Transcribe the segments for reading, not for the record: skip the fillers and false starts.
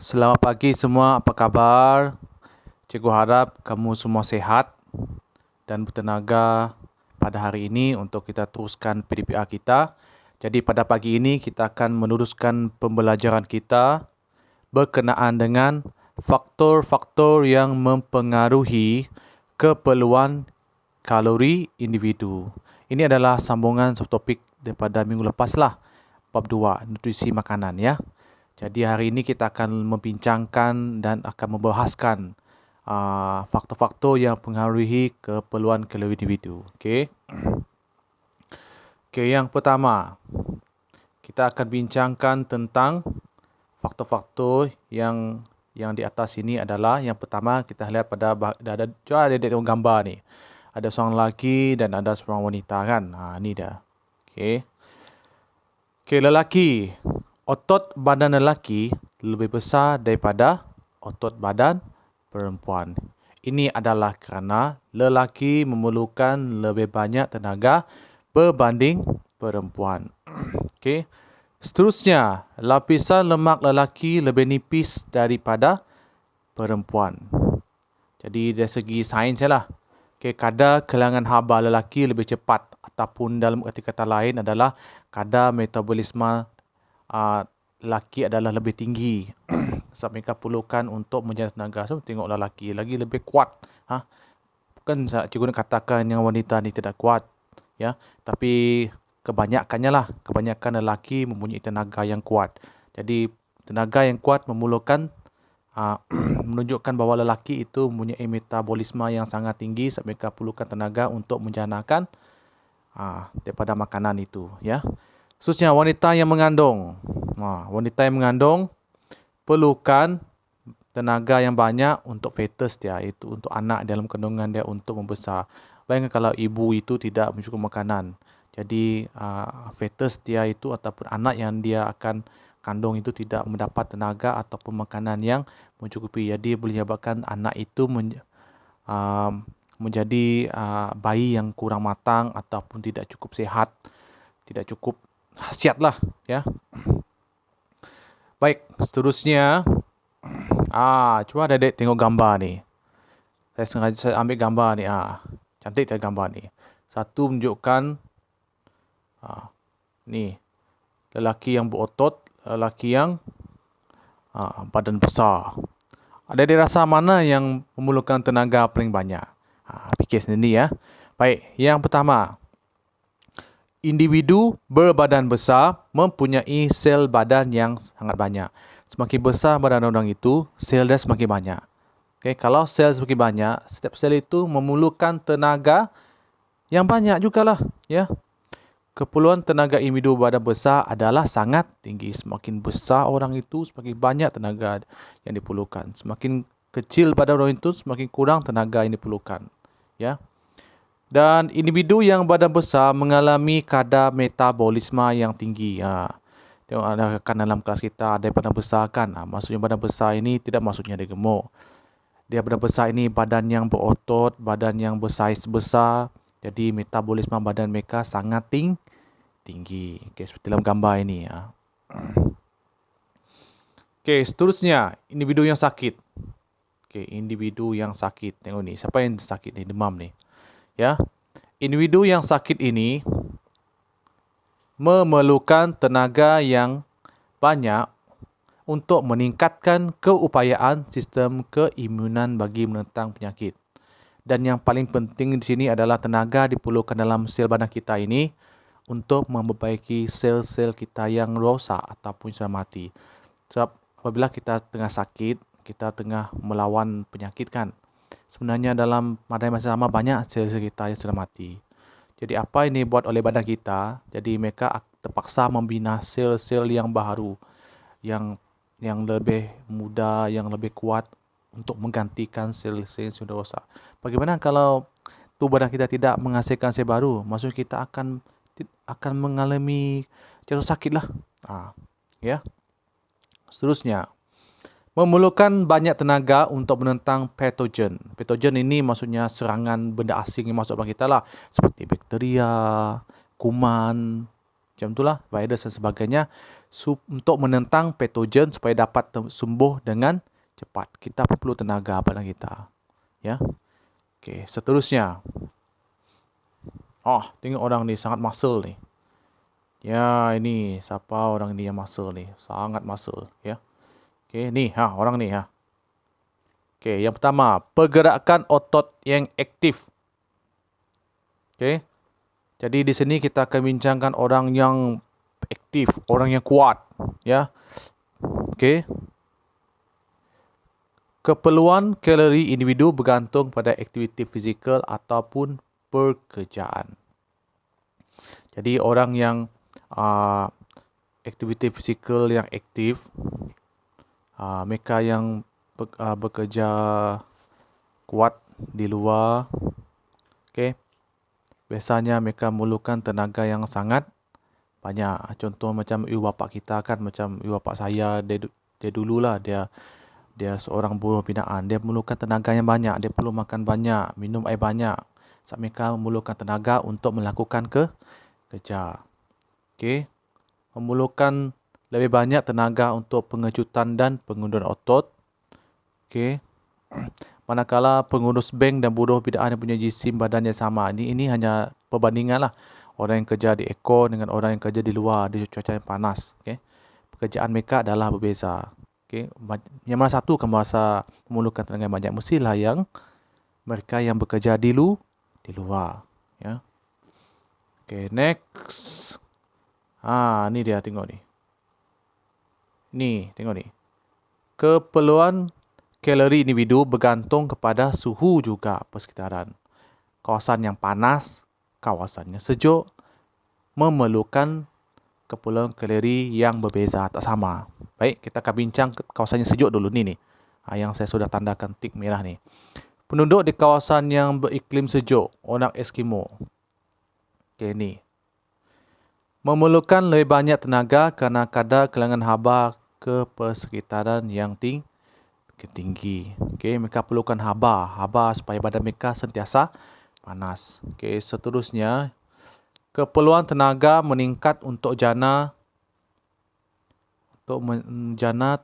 Selamat pagi semua, apa kabar? Cikgu harap kamu semua sehat dan bertenaga pada hari ini untuk kita teruskan PDPR kita. Jadi pada pagi ini kita akan meneruskan pembelajaran kita berkenaan dengan faktor-faktor yang mempengaruhi keperluan kalori individu. Ini adalah sambungan subtopik daripada minggu lepas lah, bab 2, nutrisi makanan ya. Jadi hari ini kita akan membincangkan dan akan membahaskan faktor-faktor yang mempengaruhi keperluan kalori individu. Okey. Okey, yang pertama, kita akan bincangkan tentang faktor-faktor yang di atas ini adalah yang pertama kita lihat pada cuba ada tengok gambar ni. Ada seorang lelaki dan ada seorang wanita kan. Ni dia. Okey. Okey, lelaki. Otot badan lelaki lebih besar daripada otot badan perempuan. Ini adalah kerana lelaki memerlukan lebih banyak tenaga berbanding perempuan. Okey. Seterusnya, lapisan lemak lelaki lebih nipis daripada perempuan. Jadi dari segi sains lah. Okey, kadar kehilangan haba lelaki lebih cepat ataupun dalam erti kata lain adalah kadar metabolisme lelaki adalah lebih tinggi. Sebab mereka perlukan untuk menjana tenaga. So, tengoklah lelaki lagi lebih kuat. Bukan cikgu nak katakan yang wanita ni tidak kuat. Ya, tapi kebanyakan lelaki mempunyai tenaga yang kuat. Jadi, tenaga yang kuat memerlukan menunjukkan bahawa lelaki itu mempunyai metabolisme yang sangat tinggi sebab mereka perlukan tenaga untuk menjanakan daripada makanan itu. Ya. Khususnya wanita yang mengandung. Wanita yang mengandung perlukan tenaga yang banyak untuk fetus dia, iaitu untuk anak dalam kandungan dia untuk membesar. Bayangkan kalau ibu itu tidak mencukupi makanan. Jadi fetus dia itu ataupun anak yang dia akan kandung itu tidak mendapat tenaga ataupun makanan yang mencukupi. Jadi boleh menyebabkan anak itu menjadi bayi yang kurang matang ataupun tidak cukup sihat, tidak cukup khasiat lah ya. Baik, seterusnya cuba Dedek tengok gambar ni. Saya ambil gambar ni. Cantik tak gambar ni. Satu menunjukkan ni lelaki yang berotot, lelaki yang badan besar. Ada rasa mana yang memerlukan tenaga paling banyak? Fikir sendiri ya. Baik, yang pertama, individu berbadan besar mempunyai sel badan yang sangat banyak. Semakin besar badan orang itu, sel dia semakin banyak. Okay, kalau sel semakin banyak, setiap sel itu memerlukan tenaga yang banyak jugalah. Ya. Keperluan tenaga individu badan besar adalah sangat tinggi. Semakin besar orang itu, semakin banyak tenaga yang diperlukan. Semakin kecil badan orang itu, semakin kurang tenaga yang diperlukan. Ya. Dan individu yang badan besar mengalami kadar metabolisme yang tinggi. Tengok kan dalam kelas kita ada badan besar kan. Maksudnya badan besar ini tidak maksudnya dia gemuk. Dia badan besar ini badan yang berotot, badan yang bersaiz besar. Jadi metabolisme badan mereka sangat tinggi. Okay, seperti dalam gambar ini. Okay, seterusnya individu yang sakit. Okay, individu yang sakit. Tengok ni, siapa yang sakit ni, demam ni. Ya, individu yang sakit ini memerlukan tenaga yang banyak untuk meningkatkan keupayaan sistem keimunan bagi menentang penyakit. Dan yang paling penting di sini adalah tenaga diperlukan dalam sel badan kita ini untuk memperbaiki sel-sel kita yang rosak ataupun sudah mati. Sebab apabila kita tengah sakit, kita tengah melawan penyakit kan. Sebenarnya dalam masa sama banyak sel-sel kita yang sudah mati. Jadi apa ini buat oleh badan kita? Jadi mereka terpaksa membina sel-sel yang baru, yang lebih muda, yang lebih kuat untuk menggantikan sel-sel yang sudah rosak. Bagaimana kalau tubuh badan kita tidak menghasilkan sel baru? Maksudnya kita akan mengalami jatuh sakit lah. Ya. Seterusnya, memerlukan banyak tenaga untuk menentang patogen. Patogen ini maksudnya serangan benda asing yang masuk dalam kita lah. Seperti bakteria, kuman, macam itulah, virus dan sebagainya. untuk menentang patogen supaya dapat sembuh dengan cepat. Kita perlu tenaga badan kita. Ya. Okey, seterusnya. Tengok orang ni sangat muscle ni. Ya, ini siapa orang ni yang muscle ni? Sangat muscle, ya. Okey, ni orang ni Okey, yang pertama, pergerakan otot yang aktif. Okey. Jadi di sini kita akan bincangkan orang yang aktif, orang yang kuat, ya. Okey. Keperluan kalori individu bergantung pada aktiviti fizikal ataupun pekerjaan. Jadi orang yang aktiviti fizikal yang aktif, mereka yang bekerja kuat di luar, okey, biasanya mereka memerlukan tenaga yang sangat banyak. Contoh macam ibu bapa kita kan, macam ibu bapa saya, dia dululah dia seorang buruh binaan. Dia memerlukan tenaga yang banyak. Dia perlu makan banyak, minum air banyak. Sebab mereka memerlukan tenaga untuk melakukan kerja. Okey. Memerlukan lebih banyak tenaga untuk pengecutan dan pengunduran otot. Okey. Manakala pengurus bank dan buruh binaan yang punya jisim badan yang sama. Ini hanya perbandingan lah. Orang yang kerja di aircon dengan orang yang kerja di luar di cuaca yang panas. Okey. Pekerjaan mereka adalah berbeza. Okay. Yang mana satu akan merasa memerlukan tenaga yang banyak. Mestilah yang mereka yang bekerja di luar. Ya. Okay, next. Ni dia, tengok ni. Ni, tengok ni. Keperluan kalori individu bergantung kepada suhu juga persekitaran. Kawasan yang panas, kawasan yang sejuk memerlukan keperluan kalori yang berbeza, tak sama. Baik, kita akan bincang kawasan yang sejuk dulu ni. Yang saya sudah tandakan tik merah ni. Penduduk di kawasan yang beriklim sejuk, orang Eskimo. Okey, ni. Memerlukan lebih banyak tenaga kerana kadar kehilangan haba ke persekitaran yang tinggi. Okey, mereka perlukan haba supaya badan mereka sentiasa panas. Okey, seterusnya, keperluan tenaga meningkat untuk jana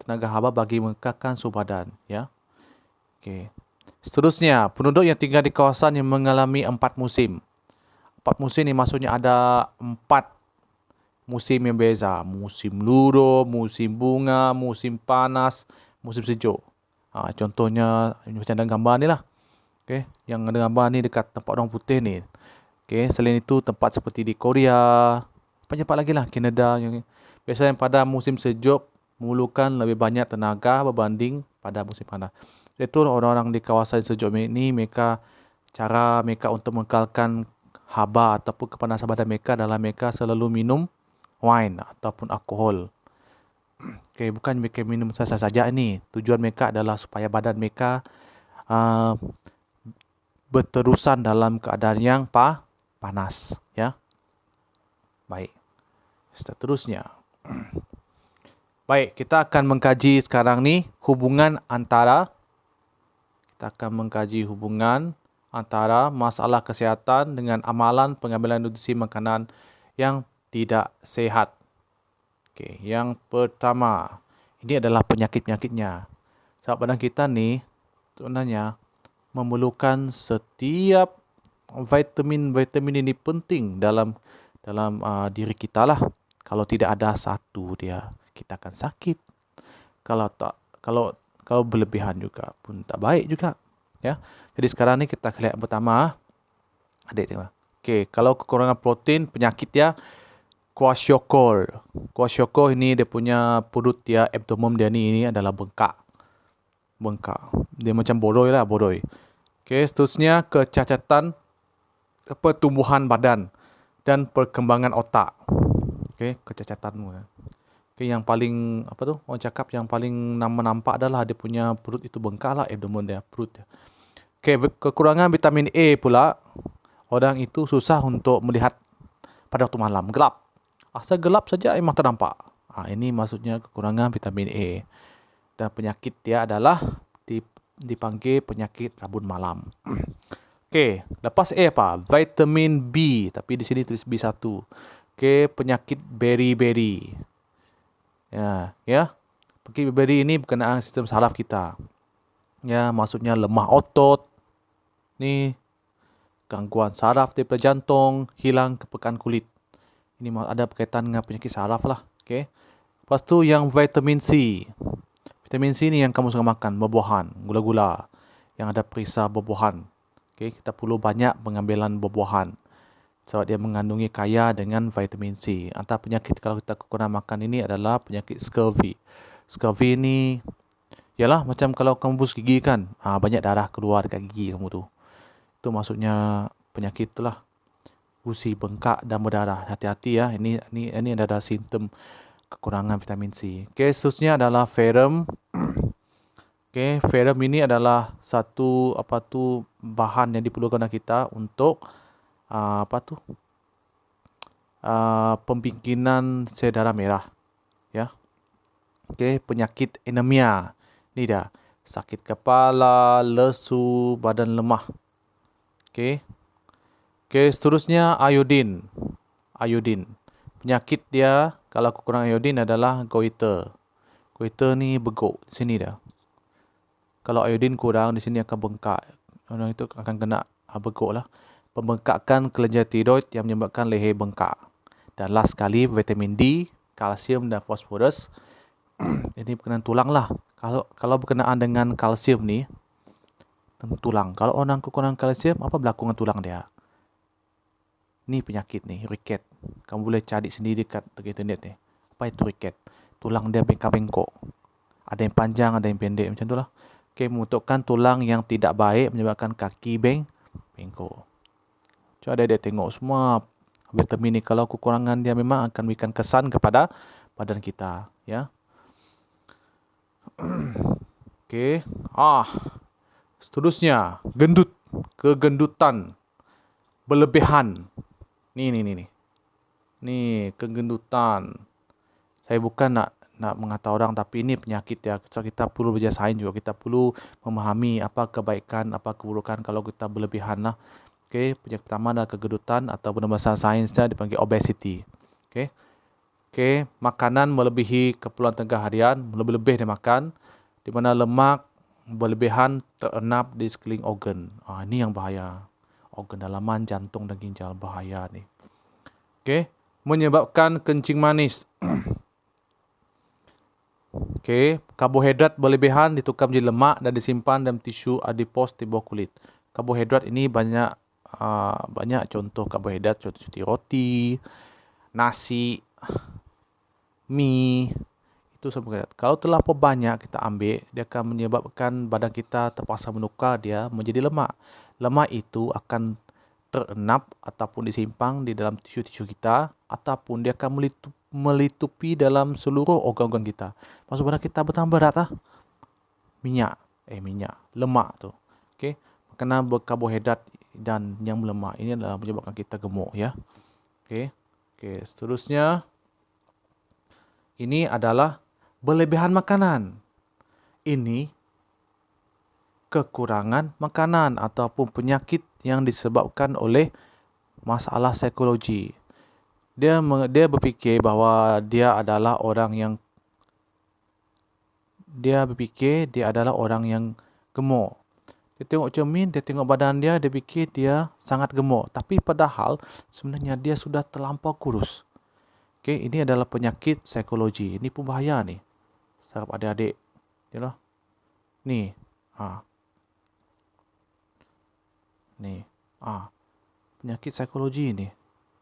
tenaga haba bagi mengekalkan suhu badan, ya. Okey. Seterusnya, penduduk yang tinggal di kawasan yang mengalami 4 musim. 4 musim ni maksudnya ada 4 musim yang beza. Musim luruh, musim bunga, musim panas, musim sejuk. Contohnya macam dalam gambar ni lah. Okey, yang ada gambar ni dekat tempat orang putih ni. Okey, selain itu tempat seperti di Korea, banyak tempat lagi lah, Kanada. Biasanya pada musim sejuk memerlukan lebih banyak tenaga berbanding pada musim panas. Itu orang-orang di kawasan sejuk ini, cara mereka untuk mengekalkan haba ataupun kepanasan badan mereka adalah mereka selalu minum wine ataupun alkohol. Okey, bukan mereka minum saja ni. Tujuan mereka adalah supaya badan mereka berterusan dalam keadaan yang panas, ya. Baik. Seterusnya. Baik, kita akan mengkaji sekarang ni hubungan antara masalah kesihatan dengan amalan pengambilan nutrisi makanan yang tidak sihat. Okey, yang pertama, ini adalah penyakit-penyakitnya. Sebab badan kita ni sebenarnya memerlukan setiap vitamin ini penting dalam diri kita lah. Kalau tidak ada satu dia, kita akan sakit. Kalau berlebihan juga pun tak baik juga, ya. Jadi sekarang ni kita lihat pertama. Adik tengok. Okey, kalau kekurangan protein, penyakit dia kwashiorkor. Kwashiorkor ini dia punya perut dia, abdomen dia ni adalah bengkak. Dia macam boroi. Okey, seterusnya kecacatan pertumbuhan badan dan perkembangan otak. Okey, kecacatan. Okey, yang paling orang cakap yang paling nampak adalah dia punya perut itu bengkak lah, abdomen dia, perut dia. Okey, kekurangan vitamin A pula, orang itu susah untuk melihat pada waktu malam, gelap. Asal gelap saja memang ternampak. Ini maksudnya kekurangan vitamin A. Dan penyakit dia adalah dipanggil penyakit rabun malam. Okey, lepas A apa? Vitamin B, tapi di sini tulis B1. Okey, penyakit beri-beri. Ya. Penyakit BBD ini berkenaan sistem saraf kita. Ya, maksudnya lemah otot, ni gangguan saraf daripada jantung, hilang kepekaan kulit. Ini ada berkaitan dengan penyakit saraf lah. Okay. Lepas tu yang vitamin C. Vitamin C ni yang kamu suka makan, buah-buahan, gula-gula, yang ada perisa buah-buahan. Okay. Kita perlu banyak pengambilan buah-buahan sebab dia mengandungi kaya dengan vitamin C. Antara penyakit kalau kita kurang makan ini adalah penyakit scurvy. Scurvy ni ialah macam kalau kamu bus gigi kan, banyak darah keluar dekat gigi kamu tu. Itu maksudnya penyakit itulah. Gusi bengkak dan berdarah. Hati-hati ya. Ini adalah simptom kekurangan vitamin C. Okey, seterusnya adalah ferrum. Okey, ferrum ini adalah satu bahan yang diperlukan oleh kita untuk pembingkinan sel darah merah. Ya. Okey, penyakit anemia. Ni dah. Sakit kepala, lesu, badan lemah. Okey. Okey, seterusnya iodin. Penyakit dia kalau kekurangan iodin adalah goiter. Goiter ni beguk di sini dah. Kalau iodin kurang di sini akan bengkak. Orang itu akan kena beguk lah. Pembengkakan kelenjar tiroid yang menyebabkan leher bengkak. Dan last sekali vitamin D, kalsium dan fosforus. Ini berkenaan tulang lah. Kalau berkenaan dengan kalsium ni, tulang. Kalau orang kekurangan kalsium, apa berlaku dengan tulang dia? Ni penyakit ni, riket. Kamu boleh cari sendiri dekat internet ni. Apa itu riket? Tulang dia bengkak-bengkok. Ada yang panjang, ada yang pendek macam tu lah. Okay, membentukkan tulang yang tidak baik menyebabkan kaki bengkok. Coba dia tengok semua vitamin ni. Kalau kekurangan dia memang akan memberikan kesan kepada badan kita. Ya. Okay. Seterusnya, kegendutan berlebihan. Ni. Ni kegendutan. Saya bukan nak mengata orang, tapi ini penyakit ya. So, kita perlu belajar sains juga. Kita perlu memahami apa kebaikan, apa keburukan kalau kita berlebihan lah. Okay. Penyakit pertama adalah kegendutan atau bahasa sainsnya dipanggil obesity. Okay. Makanan melebihi keperluan tengah harian, lebih-lebih dia makan, di mana lemak berlebihan terenap di sekeliling organ. Ini yang bahaya. Organ dalaman, jantung dan ginjal bahaya ni. Okay. Menyebabkan kencing manis. Okay. Karbohidrat berlebihan ditukar menjadi lemak dan disimpan dalam tisu adipos di bawah kulit. Karbohidrat ini banyak contoh karbohidrat, contoh seperti roti, nasi, mie. Itu semua. Kalau terlalu banyak kita ambil, dia akan menyebabkan badan kita terpaksa menukar dia menjadi lemak. Lemak itu akan terenap ataupun disimpan di dalam tisu-tisu kita, ataupun dia akan melitupi dalam seluruh organ-organ kita. Maksud badan kita bertambah berat lah. Lemak tu. Okey, kena berkarbohidrat dan yang lemak ini adalah menyebabkan kita gemuk ya. Okey, seterusnya ini adalah berlebihan makanan. Ini kekurangan makanan ataupun penyakit yang disebabkan oleh masalah psikologi. Dia berfikir bahawa dia adalah orang yang gemuk. Dia tengok cermin, dia tengok badan dia, dia fikir dia sangat gemuk. Tapi padahal sebenarnya dia sudah terlampau kurus. Okay, ini adalah penyakit psikologi. Ini pun bahaya ni. Sarap adik-adik. Yalah. Ni. Ni. Penyakit psikologi ni.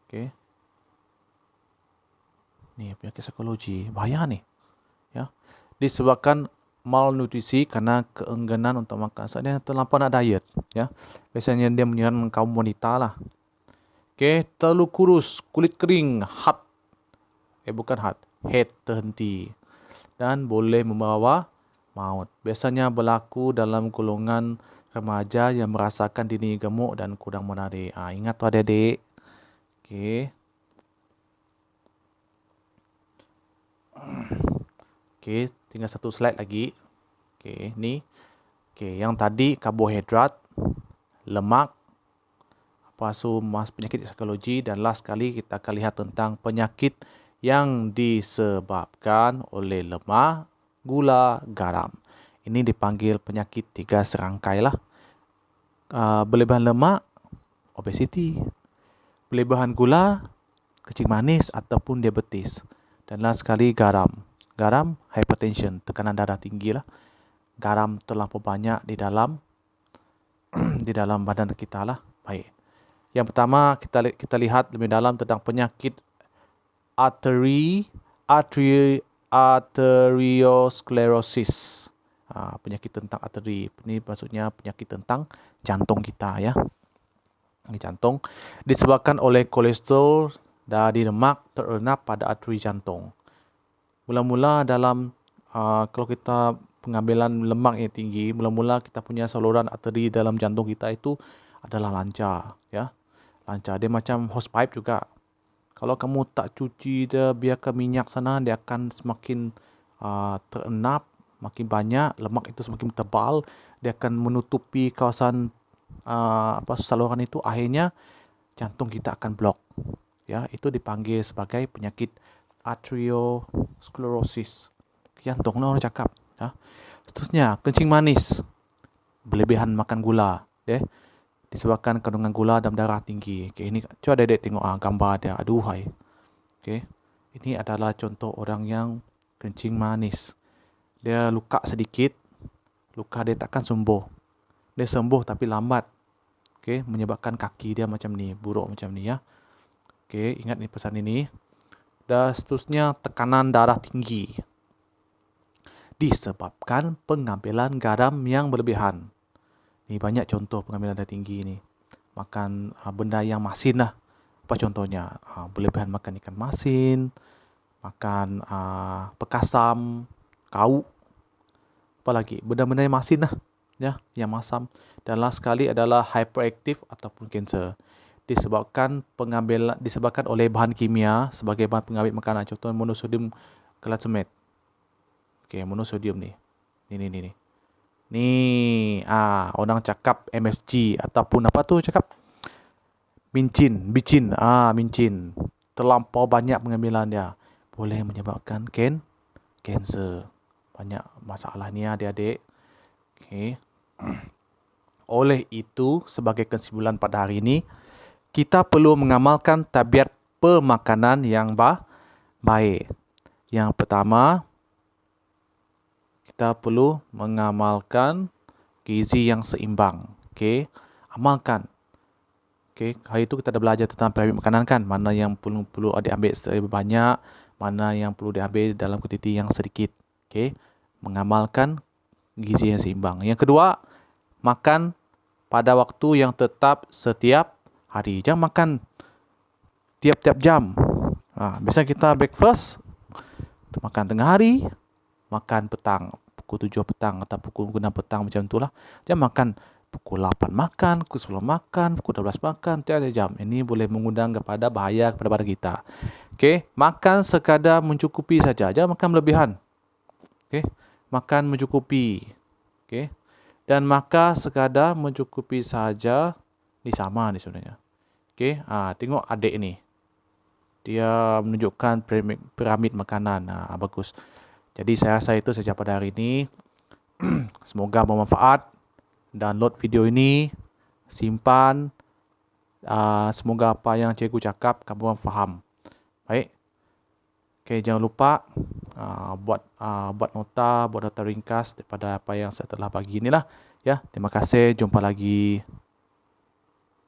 Okay. Ni penyakit psikologi. Bahaya ni. Ya. Disebabkan malnutrisi kerana keengganan untuk makan. Sebab dia terlampau nak diet. Ya. Biasanya dia menyerang kaum wanita lah. Okay. Terlalu kurus. Kulit kering. Head terhenti. Dan boleh membawa maut. Biasanya berlaku dalam golongan remaja yang merasakan diri gemuk dan kurang menarik. Ingat tu adik-adik. Okey. Okey, tinggal satu slide lagi. Okey, ni. Okey, yang tadi karbohidrat, lemak, penyakit psikologi, dan last sekali kita akan lihat tentang penyakit yang disebabkan oleh lemak, gula, garam. Ini dipanggil penyakit 3 serangkai lah. Berlebihan lemak, obesiti. Berlebihan gula, kencing manis ataupun diabetes. Dan last sekali garam. Garam, hypertension, tekanan darah tinggi lah. Garam terlampau banyak di dalam di dalam badan kita lah. Baik. Yang pertama kita lihat lebih dalam tentang penyakit arteriosclerosis. Penyakit tentang arteri. Ini maksudnya penyakit tentang jantung kita ya. Jantung disebabkan oleh kolesterol dari lemak terendap pada arteri jantung. Mula-mula dalam kalau kita pengambilan lemak yang tinggi, mula-mula kita punya saluran arteri dalam jantung kita itu adalah lancar ya. Lancar, dia macam hose pipe juga. Kalau kamu tak cuci dia, biarkan minyak sana, dia akan semakin terendap, makin banyak, lemak itu semakin tebal, dia akan menutupi kawasan saluran itu, akhirnya jantung kita akan blok. Ya, itu dipanggil sebagai penyakit arteriosclerosis. Jantung lah orang cakap. Ya. Seterusnya, kencing manis. Berlebihan makan gula. Ya. Disebabkan kandungan gula dalam darah tinggi. Okay, ini coba adik tengok gambar dia. Aduhai. Okay. Ini adalah contoh orang yang kencing manis. Dia luka sedikit. Luka dia takkan sembuh. Dia sembuh tapi lambat. Okay, menyebabkan kaki dia macam ni, buruk macam ni ya. Okay, ingat ni pesan ini. Dan seterusnya tekanan darah tinggi. Disebabkan pengambilan garam yang berlebihan. Ni banyak contoh pengambilan darah tinggi ni. Makan benda yang masin lah. Apa contohnya? Berlebihan makan ikan masin, makan pekasam, kau. Apa lagi? Benda-benda yang masin lah. Ya, yang masam. Dan last sekali adalah hyperactive ataupun kanser. Disebabkan oleh bahan kimia sebagai bahan pengawet makanan. Contoh monosodium glutamate. Okey, monosodium ni. Ni. Ni, orang cakap MSG ataupun apa tu cakap? Mincin. Mincin. Terlampau banyak pengambilan dia. Boleh menyebabkan kanser. Banyak masalah ni adik-adik. Okey. Oleh itu, sebagai kesimpulan pada hari ini, kita perlu mengamalkan tabiat pemakanan yang baik. Yang pertama, kita perlu mengamalkan gizi yang seimbang. Okey, amalkan. Okey, hari itu kita dah belajar tentang piramid makanan kan, mana yang perlu diambil sebanyak, mana yang perlu diambil dalam kuantiti yang sedikit. Okey, mengamalkan gizi yang seimbang. Yang kedua, makan pada waktu yang tetap setiap hari. Jangan makan tiap-tiap jam. Biasanya kita breakfast, makan tengah hari, makan petang, pukul 7 petang atau pukul 6 petang macam itulah. Jangan makan pukul 8 makan, pukul 10 makan, pukul 12 makan, tiap-tiap jam. Ini boleh mengundang kepada bahaya kepada badan kita. Okey, makan sekadar mencukupi saja. Jangan makan berlebihan. Okey, makan mencukupi. Okey. Dan makan sekadar mencukupi saja. Ni sama ni sebenarnya. Okey, tengok adik ni. Dia menunjukkan piramid makanan. Bagus. Jadi saya rasa itu saja pada hari ini. Semoga bermanfaat. Download video ini, simpan. Semoga apa yang cikgu cakap kamu faham. Baik. Okey, jangan lupa buat nota ringkas daripada apa yang saya telah bagi inilah. Ya, terima kasih. Jumpa lagi.